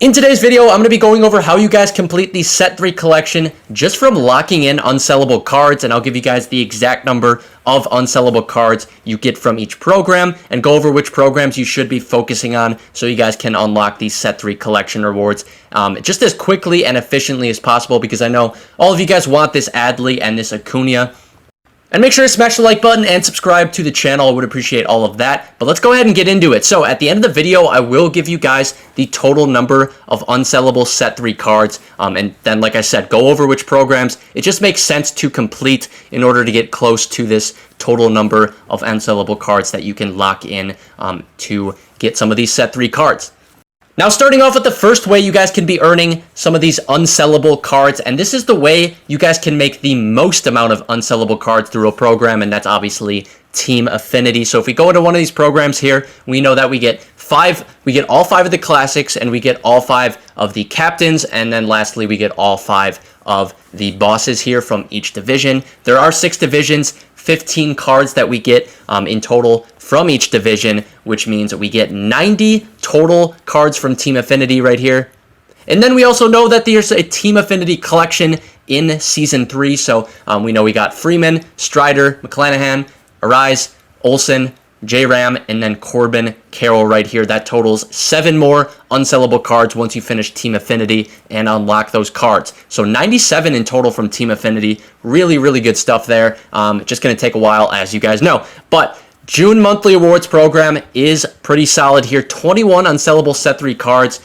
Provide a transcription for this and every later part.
In today's video, I'm going to be going over how you guys complete the Set 3 collection just from locking in unsellable cards, and I'll give you guys the exact number of unsellable cards you get from each program and go over which programs you should be focusing on so you guys can unlock these Set 3 collection rewards just as quickly and efficiently as possible, because I know all of you guys want this Adley and this Acuna. And make sure to smash the like button and subscribe to the channel. I would appreciate all of that. But let's go ahead and get into it. So at the end of the video, I will give you guys the total number of unsellable Set 3 cards. And then, like I said, go over which programs it just makes sense to complete in order to get close to this total number of unsellable cards that you can lock in to get some of these Set 3 cards. Now, starting off with the first way you guys can be earning some of these unsellable cards, and this is the way you guys can make the most amount of unsellable cards through a program, and that's obviously Team Affinity. So if we go into one of these programs here, we know that we get all 5 of the classics, and we get all 5 of the captains, and then lastly, we get all 5 of the bosses here from each division. There are 6 divisions, 15 cards that we get in total from each division, which means that we get 90 total cards from Team Affinity right here. And then we also know that there's a Team Affinity collection in Season 3. So we know we got Freeman, Strider, McClanahan, Arise, Olsen, J-Ram, and then Corbin Carroll right here. That totals 7 more unsellable cards once you finish Team Affinity and unlock those cards. So 97 in total from Team Affinity. Really, really good stuff there. Just going to take a while, as you guys know. But June monthly awards program is pretty solid here. 21 unsellable Set 3 cards.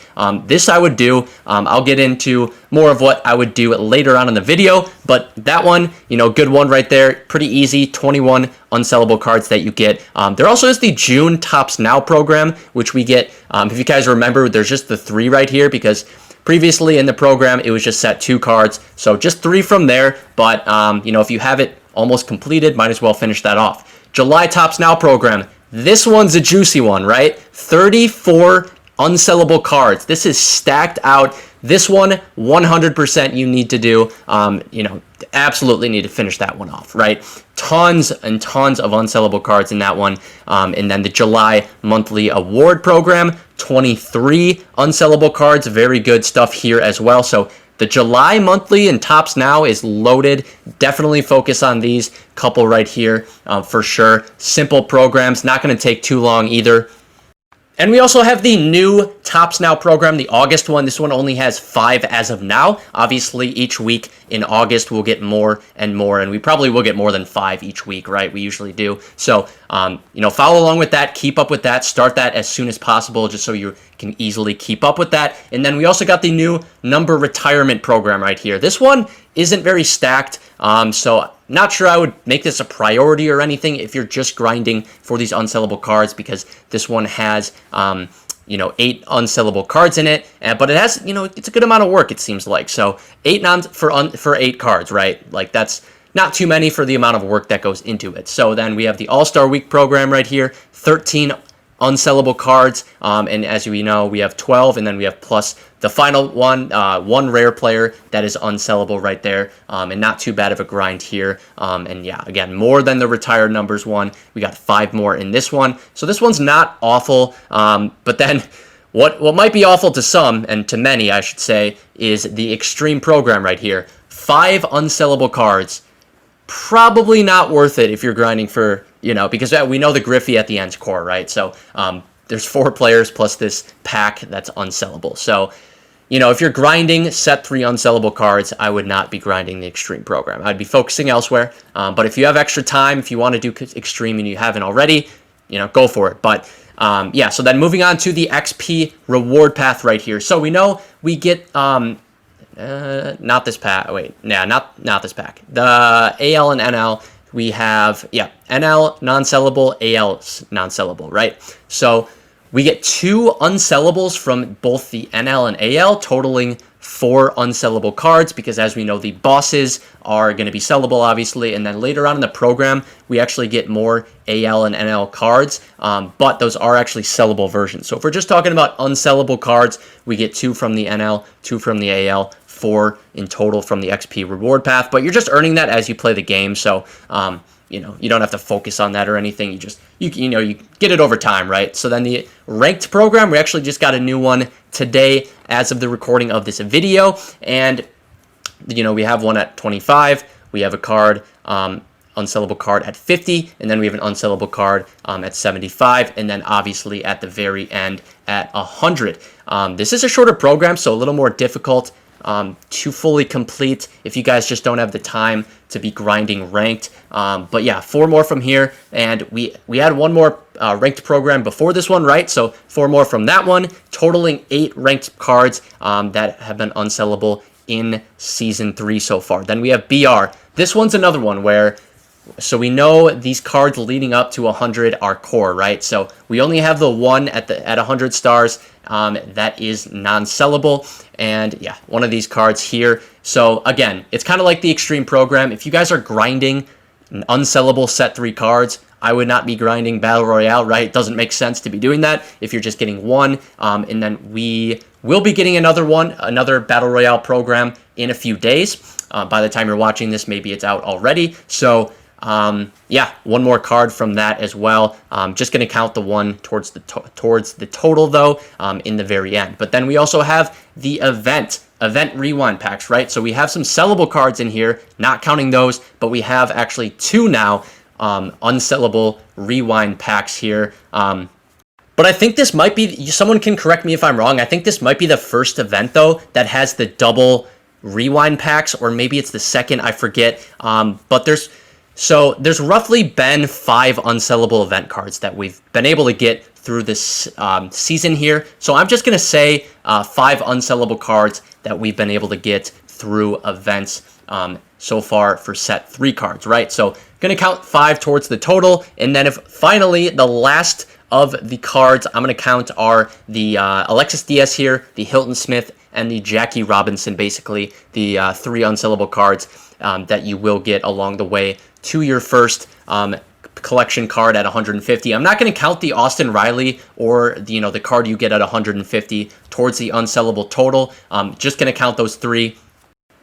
This I would do. I'll get into more of what I would do later on in the video, but that one, good one right there. Pretty easy. 21 unsellable cards that you get. There also is the June Tops Now program, which we get. If you guys remember, there's just the 3 right here because previously in the program, it was just set 2 cards. So just 3 from there. But, if you have it almost completed, might as well finish that off. July Tops Now program. This one's a juicy one, right? 34 unsellable cards. This is stacked out. This one, 100% you need to do. Absolutely need to finish that one off, right? Tons and tons of unsellable cards in that one. And then the July monthly award program, 23 unsellable cards. Very good stuff here as well. So the July monthly and Tops Now is loaded. Definitely focus on these couple right here for sure. Simple programs, not going to take too long either. And we also have the new Tops Now program, the August one. This one only has 5 as of now. Obviously, each week in August, we'll get more and more, and we probably will get more than 5 each week, right? We usually do. So, follow along with that. Keep up with that. Start that as soon as possible, just so you can easily keep up with that. And then we also got the new number retirement program right here. This one isn't very stacked, so not sure I would make this a priority or anything if you're just grinding for these unsellable cards, because this one has 8 unsellable cards in it, but it has, it's a good amount of work, it seems like. So 8 for 8 cards, right? Like, that's not too many for the amount of work that goes into it. So then we have the All-Star Week program right here, 13 unsellable cards, and as we know, we have 12, and then we have plus the final one, one rare player that is unsellable right there, and not too bad of a grind here. And yeah, again, more than the retired numbers one. We got 5 more in this one, so this one's not awful. But then what might be awful to some, and to many, I should say, is the Extreme program right here. 5 unsellable cards. Probably not worth it if you're grinding for, because we know the Griffey at the end's core, right? So there's 4 players plus this pack that's unsellable. So, if you're grinding Set 3 unsellable cards, I would not be grinding the Extreme program. I'd be focusing elsewhere. But if you have extra time, if you want to do Extreme and you haven't already, go for it. But yeah, so then moving on to the XP reward path right here. So we know we get not this pack. Wait, yeah, not this pack. The AL and NL, we have, NL non-sellable, AL non-sellable, right? So we get 2 unsellables from both the NL and AL, totaling 4 unsellable cards, because as we know, the bosses are going to be sellable, obviously, and then later on in the program, we actually get more AL and NL cards, but those are actually sellable versions. So if we're just talking about unsellable cards, we get 2 from the NL, 2 from the AL, 4 in total from the XP reward path, but you're just earning that as you play the game, so you don't have to focus on that or anything. You get it over time, right? So then the ranked program, we actually just got a new one today as of the recording of this video. And, we have one at 25. We have a card, unsellable card at 50, and then we have an unsellable card at 75, and then obviously at the very end at 100. This is a shorter program, so a little more difficult to fully complete if you guys just don't have the time to be grinding ranked. But yeah, 4 more from here, and we had 1 more ranked program before this one, right? So 4 more from that one, totaling 8 ranked cards that have been unsellable in Season 3 so far. Then we have BR. This one's another one where, so we know these cards leading up to 100 are core, right? So we only have the one at 100 stars that is non-sellable, and yeah, one of these cards here. So again, it's kind of like the Extreme program. If you guys are grinding unsellable set 3 cards, I would not be grinding Battle Royale, right? It doesn't make sense to be doing that if you're just getting one. And then we will be getting another Battle Royale program in a few days. By the time you're watching this, maybe it's out already. So yeah, 1 more card from that as well. Just going to count the one towards the total though in the very end. But then we also have the event rewind packs, right? So we have some sellable cards in here, not counting those, but we have actually 2 now unsellable rewind packs here. But I think this might be, someone can correct me if I'm wrong, I think this might be the first event though that has the double rewind packs, or maybe it's the second, I forget. But there's roughly been 5 unsellable event cards that we've been able to get through this season here. So I'm just going to say 5 unsellable cards that we've been able to get through events so far for set 3 cards, right? So going to count 5 towards the total. And then if finally the last of the cards I'm going to count are the Alexis Diaz here, the Hilton Smith, and the Jackie Robinson, basically the 3 unsellable cards that you will get along the way to your first collection card at 150. I'm not going to count the Austin Riley or the card you get at 150 towards the unsellable total. Just going to count those 3.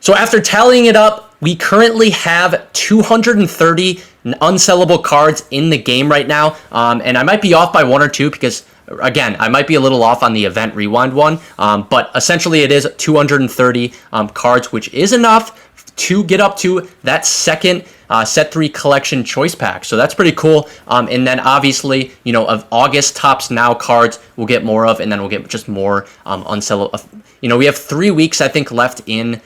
So after tallying it up, we currently have 230 unsellable cards in the game right now. And I might be off by 1 or 2 because, again, I might be a little off on the event rewind one. But essentially it is 230 cards, which is enough to get up to that second set 3 collection choice pack. So that's pretty cool. And then obviously, of August Tops Now cards we'll get more of, and then we'll get just more unsellable. We have 3 weeks, I think, left in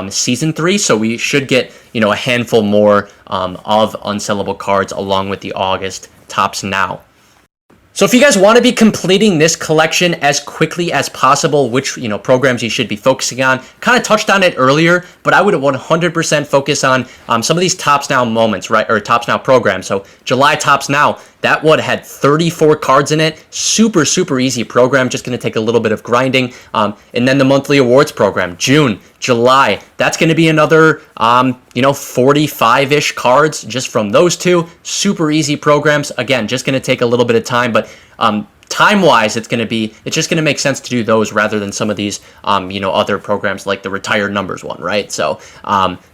Season 3, so we should get, a handful more of unsellable cards along with the August Tops Now. So if you guys want to be completing this collection as quickly as possible, which, programs you should be focusing on, kind of touched on it earlier, but I would 100% focus on some of these Tops Now moments, right, or Tops Now programs. So July Tops Now, that one had 34 cards in it. Super, super easy program, just going to take a little bit of grinding. And then the monthly awards program, June, July, that's going to be another, 45-ish cards just from those 2. Super easy programs. Again, just going to take a little bit of time, but time-wise, it's just going to make sense to do those rather than some of these, other programs like the retired numbers one, right? So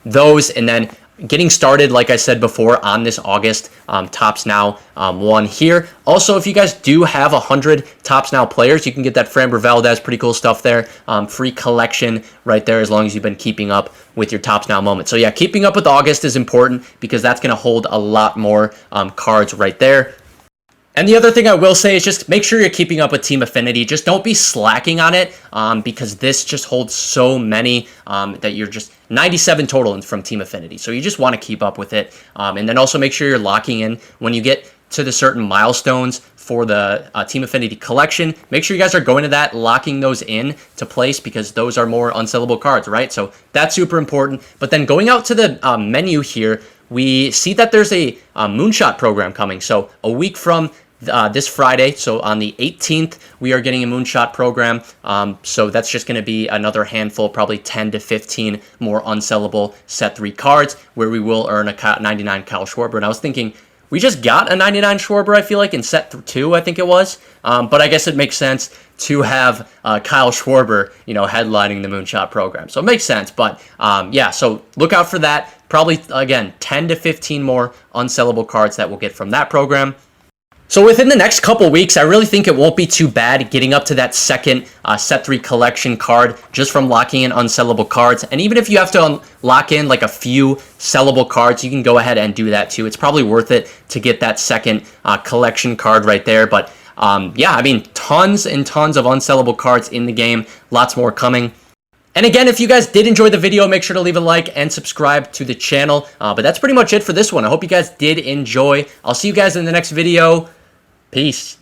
those, and then getting started, like I said before, on this August Tops Now one here. Also, if you guys do have 100 Tops Now players, you can get that Framber Valdez, pretty cool stuff there. Free collection right there as long as you've been keeping up with your Tops Now moments. So yeah, keeping up with August is important because that's going to hold a lot more cards right there. And the other thing I will say is just make sure you're keeping up with Team Affinity. Just don't be slacking on it because this just holds so many that you're just 97 total from Team Affinity. So you just want to keep up with it. And then also make sure you're locking in when you get to the certain milestones for the Team Affinity collection. Make sure you guys are going to that, locking those in to place because those are more unsellable cards, right? So that's super important. But then going out to the menu here, we see that there's a Moonshot program coming. So a week from this Friday, so on the 18th, we are getting a Moonshot program. So that's just going to be another handful, probably 10 to 15 more unsellable set 3 cards where we will earn a 99 Kyle Schwarber. And I was thinking, We just got a 99 Schwarber, I feel like, in set 2, I think it was. But I guess it makes sense to have Kyle Schwarber, headlining the Moonshot program. So it makes sense. But yeah, so look out for that. Probably, again, 10 to 15 more unsellable cards that we'll get from that program. So within the next couple weeks, I really think it won't be too bad getting up to that second set 3 collection card just from locking in unsellable cards. And even if you have to lock in like a few sellable cards, you can go ahead and do that too. It's probably worth it to get that second collection card right there. But yeah, I mean, tons and tons of unsellable cards in the game. Lots more coming. And again, if you guys did enjoy the video, make sure to leave a like and subscribe to the channel. But that's pretty much it for this one. I hope you guys did enjoy. I'll see you guys in the next video. Peace.